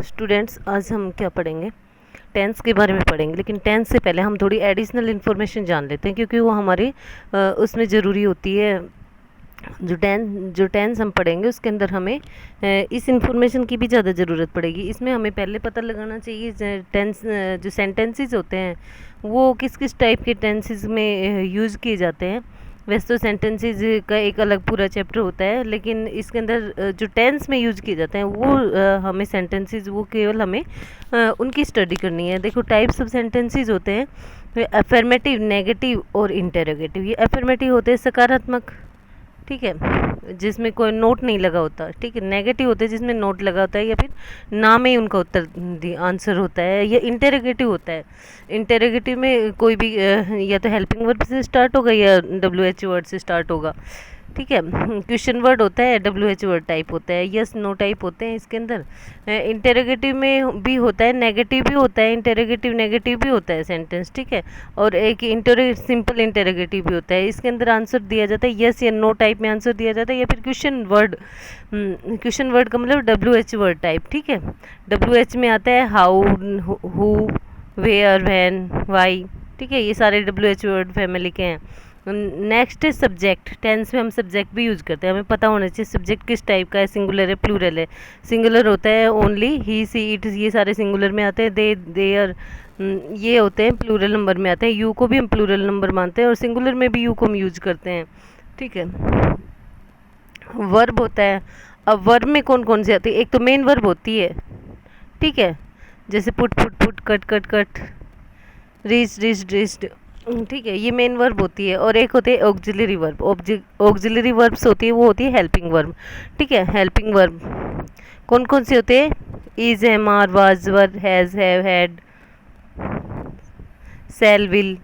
Students, आज हम क्या पढ़ेंगे? टेंस के बारे में पढ़ेंगे, लेकिन टेंस से पहले हम थोड़ी एडिशनल इन्फॉर्मेशन जान लेते हैं, क्योंकि वो हमारी उसमें ज़रूरी होती है। जो टेंस हम पढ़ेंगे उसके अंदर हमें इस इन्फॉर्मेशन की भी ज़्यादा ज़रूरत पड़ेगी। इसमें हमें पहले पता लगाना चाहिए टेंस जो सेंटेंसेस होते हैं वो किस किस टाइप के टेंसेस में यूज़ किए जाते हैं। वैसे तो सेंटेंसेस का एक अलग पूरा चैप्टर होता है, लेकिन इसके अंदर जो टेंस में यूज़ किए जाते हैं वो हमें सेंटेंसेस वो केवल हमें उनकी स्टडी करनी है। देखो, टाइप्स ऑफ सेंटेंसेस होते हैं अफर्मेटिव, नेगेटिव और इंटेरोगेटिव। ये अफर्मेटिव होते हैं सकारात्मक, ठीक है, जिसमें कोई नोट नहीं लगा होता। ठीक है, नेगेटिव होते हैं जिसमें नोट लगा होता है या फिर ना में ही उनका उत्तर आंसर होता है। या इंटेरोगेटिव होता है, इंटेरोगेटिव में कोई भी या तो हेल्पिंग वर्ब से स्टार्ट होगा या WH वर्ड से स्टार्ट होगा। ठीक है, क्वेश्चन वर्ड होता है, WH वर्ड टाइप होता है, यस नो टाइप होते हैं इसके अंदर। इंटेरोगेटिव में भी होता है, नेगेटिव भी होता है, इंटेरोगेटिव नेगेटिव भी होता है सेंटेंस। ठीक है, और एक सिंपल इंटेरोगेटिव भी होता है। इसके अंदर आंसर दिया जाता है यस या नो टाइप में आंसर दिया जाता है, या फिर क्वेश्चन वर्ड का मतलब WH वर्ड टाइप। ठीक है, WH में आता है how, who, where, when, why. ठीक है, ये सारे WH वर्ड फैमिली के हैं। नेक्स्ट है सब्जेक्ट। टेंस में हम सब्जेक्ट भी यूज़ करते हैं, हमें पता होना चाहिए सब्जेक्ट किस टाइप का है, सिंगुलर है, प्लूरल है। सिंगुलर होता है ओनली, ही, सी, इट, ये सारे सिंगुलर में आते हैं। दे, देयर, ये होते हैं प्लूरल नंबर में आते हैं। यू को भी हम प्लूरल नंबर मानते हैं और सिंगुलर में भी यू को हम यूज करते हैं। ठीक है, वर्ब होता है। अब वर्ब में कौन कौन सी आती है? एक तो मेन वर्ब होती है, ठीक है, जैसे put put put, cut cut cut, reach reach reached. ठीक है, ये मेन वर्ब होती है। और एक होती है ऑक्सिलरी वर्ब। ऑक्सिलरी वर्ब्स होती है, वो होती है हेल्पिंग वर्ब। ठीक है, हेल्पिंग वर्ब कौन कौन से होते हैं? Is, am, are, was, were, has, have, had, shall, will.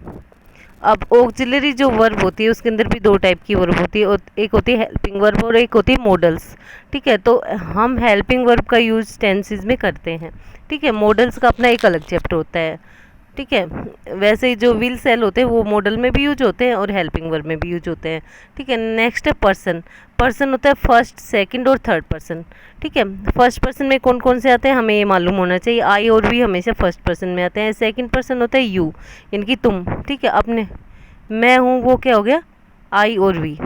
अब ऑक्सिलरी जो वर्ब होती है उसके अंदर भी दो टाइप की वर्ब होती है, और एक होती है हेल्पिंग वर्ब और एक होती है मॉडल्स। ठीक है, तो हम हेल्पिंग वर्ब का यूज टेंसेस में करते हैं। ठीक है, मॉडल्स का अपना एक अलग चैप्टर होता है। ठीक है, वैसे ही जो विल, सेल होते हैं वो मॉडल में भी यूज होते हैं और हेल्पिंग वर्ब में भी यूज होते हैं। ठीक है, नेक्स्ट है पर्सन। पर्सन होता है फर्स्ट, सेकंड और थर्ड पर्सन। ठीक है, फर्स्ट पर्सन में कौन कौन से आते हैं हमें ये मालूम होना चाहिए। आई और वी हमेशा फर्स्ट पर्सन में आते हैं। सेकंड पर्सन होता है यू, यानी कि तुम। ठीक है, अपने मैं हूँ वो क्या हो गया? आई और वी।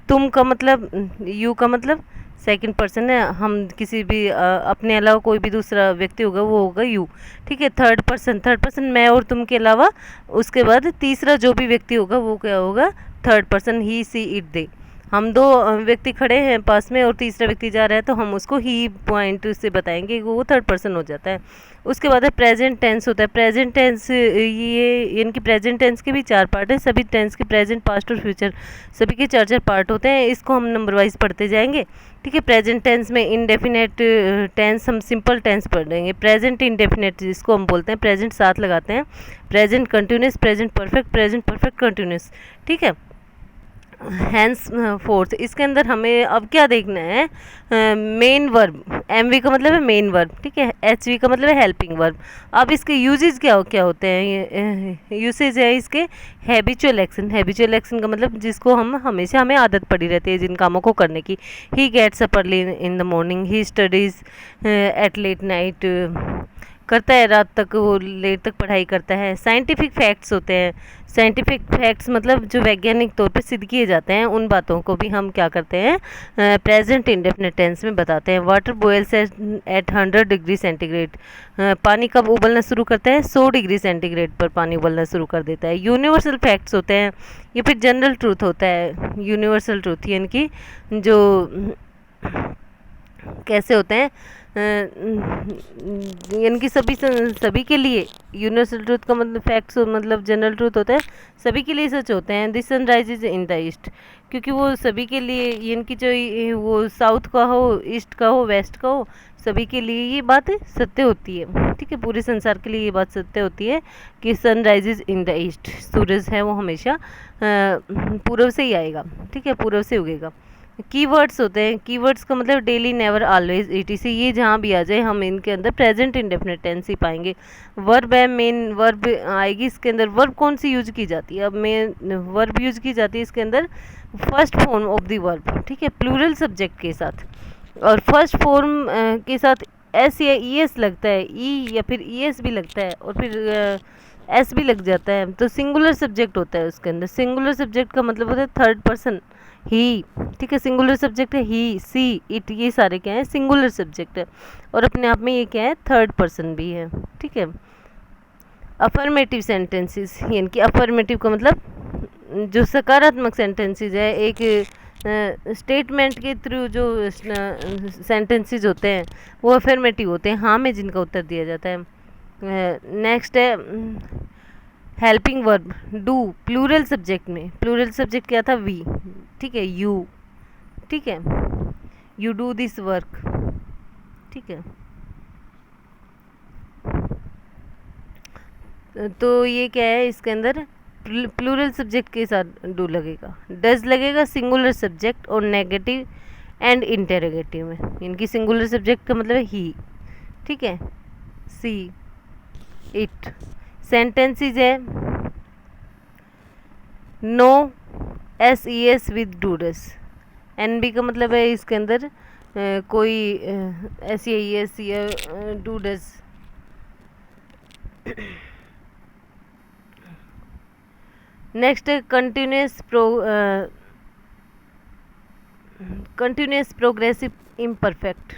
तुम का मतलब, यू का मतलब सेकंड पर्सन है। हम किसी भी अपने अलावा कोई भी दूसरा व्यक्ति होगा वो होगा यू। ठीक है, थर्ड पर्सन मैं और तुम के अलावा उसके बाद तीसरा जो भी व्यक्ति होगा वो क्या होगा? Third person, he, she, it, they. हम दो व्यक्ति खड़े हैं पास में और तीसरा व्यक्ति जा रहा है तो हम उसको ही पॉइंट से बताएंगे, वो थर्ड पर्सन हो जाता है। उसके बाद है प्रेजेंट टेंस होता है। प्रेजेंट टेंस ये इनकी प्रेजेंट टेंस के भी चार पार्ट है। सभी टेंस के प्रेजेंट, पास्ट और फ्यूचर सभी के चार चार पार्ट होते हैं। इसको हम नंबर वाइज पढ़ते जाएंगे। ठीक है, प्रेजेंट टेंस में इनडेफिनेट टेंस हम सिंपल टेंस पढ़ेंगे। प्रेजेंट इनडेफिनेट जिसको हम बोलते हैं, प्रेजेंट साथ लगाते हैं। Present continuous, present perfect continuous. ठीक है, हैंस फोर्थ। इसके अंदर हमें अब क्या देखना है? Main verb. एम वी का मतलब है मेन वर्ब। ठीक है, एच वी का मतलब है हेल्पिंग वर्ब। अब इसके यूजेज क्या क्या होते हैं? यूसेज है इसके हैबिचुअल एक्शन। हैबिचुअल एक्शन का मतलब जिसको हम हमेशा हमें आदत पड़ी रहती है जिन कामों को करने की। He gets up early in the morning, he studies at late night, करता है रात तक, वो लेट तक पढ़ाई करता है। साइंटिफिक फैक्ट्स होते हैं। साइंटिफिक फैक्ट्स मतलब जो वैज्ञानिक तौर पे सिद्ध किए जाते हैं उन बातों को भी हम क्या करते हैं? प्रेजेंट इंडेफिनिट टेंस में बताते हैं। Water boils at 100 degree centigrade. पानी कब उबलना शुरू करता है? 100 डिग्री सेंटीग्रेड पर पानी उबलना शुरू कर देता है। यूनिवर्सल फैक्ट्स होते हैं, या फिर जनरल ट्रूथ होता है। यूनिवर्सल ट्रूथ यानी कि जो कैसे होते हैं, यानी कि सभी के लिए। यूनिवर्सल ट्रूथ का मतलब फैक्ट्स मतलब जनरल ट्रूथ होता है, सभी के लिए सच होते हैं। This sun rises in the east, क्योंकि वो सभी के लिए, यानी कि जो वो साउथ का हो, ईस्ट का हो, वेस्ट का हो, सभी के लिए ये बात सत्य होती है। ठीक है, पूरे संसार के लिए ये बात सत्य होती है कि sun rises in the east. सूरज है वो हमेशा पूर्व से ही आएगा। ठीक है, पूर्व से उगेगा। कीवर्ड्स होते हैं। कीवर्ड्स का मतलब डेली, नेवर, ऑलवेज, ETC। ये जहाँ भी आ जाए हम इनके अंदर प्रेजेंट इंडेफिनिट टेंस ही पाएंगे। वर्ब है, मेन वर्ब आएगी इसके अंदर। वर्ब कौन सी यूज की जाती है? अब मेन वर्ब यूज की जाती है इसके अंदर first form of the verb. ठीक है, प्लूरल सब्जेक्ट के साथ। और फर्स्ट फॉर्म के साथ एस या ई एस लगता है, ई या फिर ई एस भी लगता है, और फिर एस भी लग जाता है, तो सिंगुलर सब्जेक्ट होता है उसके अंदर। सिंगुलर सब्जेक्ट का मतलब होता है थर्ड पर्सन, ही। ठीक है, सिंगुलर सब्जेक्ट है ही, सी, इट, ये सारे क्या है, सिंगुलर सब्जेक्ट है, और अपने आप में ये क्या है, थर्ड पर्सन भी है। ठीक है। अफर्मेटिव सेंटेंसेस, यानी कि अफर्मेटिव का मतलब जो सकारात्मक सेंटेंसेस है, एक स्टेटमेंट के थ्रू जो सेंटेंसेस होते हैं वो अफर्मेटिव होते हैं, हाँ में जिनका उत्तर दिया जाता है। नेक्स्ट है helping verb, do, plural subject में, प्लूरल सब्जेक्ट क्या था, वी। ठीक है, यू। ठीक है, यू डू दिस वर्क। ठीक है, तो ये क्या है, इसके अंदर प्लूरल सब्जेक्ट के साथ डू लगेगा। डज लगेगा सिंगुलर सब्जेक्ट और नेगेटिव एंड इंटेरोगेटिव में, इनकी सिंगुलर सब्जेक्ट का मतलब है ही। ठीक है, सी, इट। सेंटेंसेस है no, S E S with do does. N B का मतलब है इसके अंदर कोई एस ई एस या डू डस। नेक्स्ट है continuous progressive imperfect.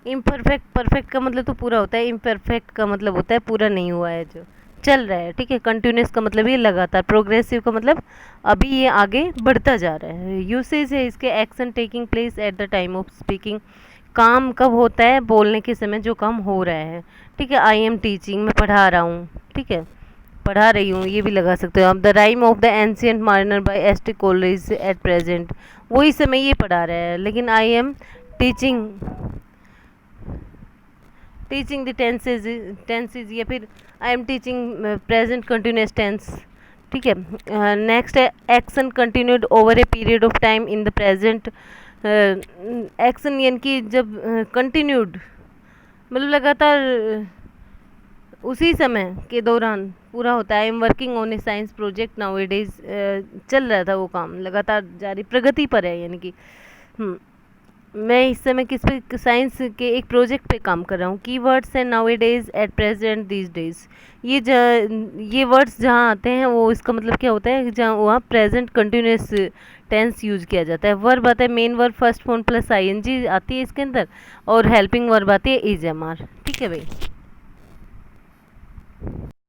Imperfect, perfect का मतलब तो पूरा होता है, इम्परफेक्ट का मतलब होता है पूरा नहीं हुआ है, जो चल रहा है। ठीक है, कंटिन्यूस का मतलब ये लगातार, प्रोग्रेसिव का मतलब अभी ये आगे बढ़ता जा रहा है। यूसेज है इसके action taking place at the time of speaking, काम कब होता है, बोलने के समय जो काम हो रहा है। ठीक है, आई एम टीचिंग, मैं पढ़ा रहा हूँ। ठीक है, पढ़ा रही हूँ, ये भी लगा सकते हो आप। The rime of the ancient mariner by S T Coleridge at present, वही समय ये पढ़ा रहा है, लेकिन I am teaching, teaching the tenses या फिर I am teaching present continuous tense. ठीक है, नेक्स्ट है action continued over a period of time in the present. Action यानी कि जब कंटिन्यूड मतलब लगातार उसी समय के दौरान पूरा होता है। I am working on A science project now it is, चल रहा था वो काम, लगातार जारी, प्रगति पर है, यानी कि मैं इस समय किस पे, साइंस के एक प्रोजेक्ट पे काम कर रहा हूँ। की वर्ड्स है now days, at present, these days. ये वर्ड्स जहाँ आते हैं वो इसका मतलब क्या होता है, जहाँ वहाँ प्रेजेंट कंटिन्यूस टेंस यूज किया जाता है। वर्ब आता है main verb first form plus I N G आती है इसके अंदर, और हेल्पिंग वर्ब आती है इज एम आर। ठीक है भाई।